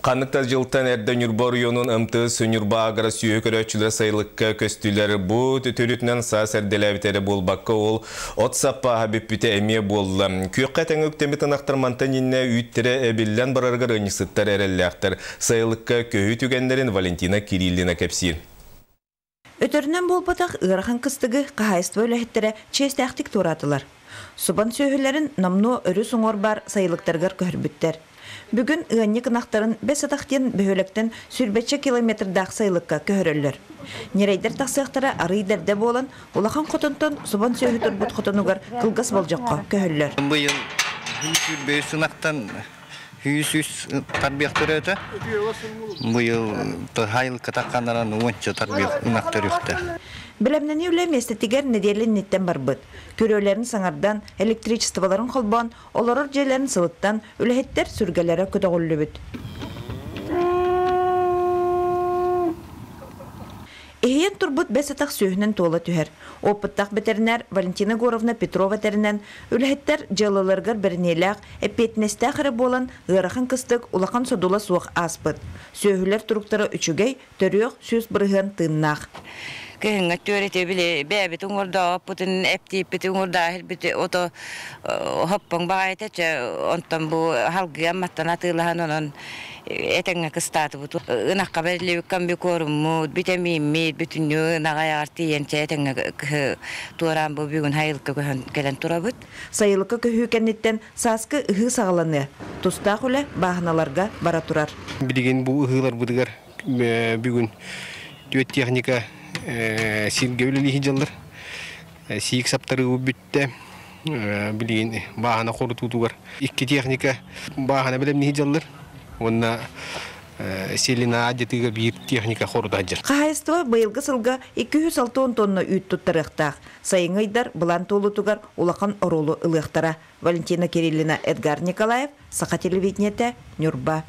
Kanıkta жылтан әрді Нюрба районun ымты Сөнюрба агара сүйекөрөчілер сайылыққа көстілер bu tütürütінен саас әрделәвітері болбаққа ол от саппа хабиппіте әме болды. Күйіққа тәңі өктемі тынақтырмантан енне үйттері әбілден барарғыр өнісіттер әрелләқтір. Сайылыққа көйі түгендерін Валентина Кириллина кәпсир. Өтөрінен болбатақ ығырған қыстығы қағайысты өләхеттері честәқтік туратылар. Субан сөйілерін намну өрі соңор бар сайылықтарғар көрбіттер. Бүгін ұғанне қынақтарын 5 атақтен бөхөліктен сүрбетші километрдақ сайылыққа көхірілер. Нерейдер тақсықтары арыйдерде болын, олақан қотынтын субан сөйі тұрбұт қотынығар қылғас болжаққа көхілер. Бұйыл бөй сынақтан үйсіз тарбияқтыр өті. Бұйыл хайылыққа таққандаран оңыншы тарбияқтыр өті. Білімнені үлі местетігер неделін неттен барбыд. Көрелерін саңардан, электричестволарын қолбан, оларыр жерлерін сылыттан, үліхеттер сүргелері көтіғылы бүд. Эхейен турбут 5 атақ сөйінен тола түхер. Опыттақ ветеринар Валентина Горовна Петрова терінен үліхеттер жалылырғыр бірінеліғ, әппетінесті ақыры болан ғырақын қыстық улақан содула суық аспыд. Сөйілер тұруқтары үшігей түріғ сөз бірігін тыннақ. Kehingät työrit bile bäbit ungorda putin äptipit ungorda helbit oto hoppang baita che ontan bu halgi ammatana tilahan on etenga kastatu bu nakka berli kambi korum vitamin mid bitunyo nagayarti yence etenga turan bu bigun hayılka gelen turabut sayılka köhükennitten saskı ıhı sağlanı tustaqule bahnalarga bara turar bilgen bu ıhılar budigar bigun düet техника сиргеулі хижалар сиік саптары үбітті білген бағана қорытуытуғар. Икке техника бағана білемні хижалар, онна селина адетіға бір техника қорыты аджар. Қағайыстыва байылғы сылға 260 тонна үйт тұттарықтақ. Сайыңайдар бұлан толытуғар олақан оролу ылықтара. Валентина Кириллина, Эдгар Николаев, Сақа телевидениеті, Нюрба.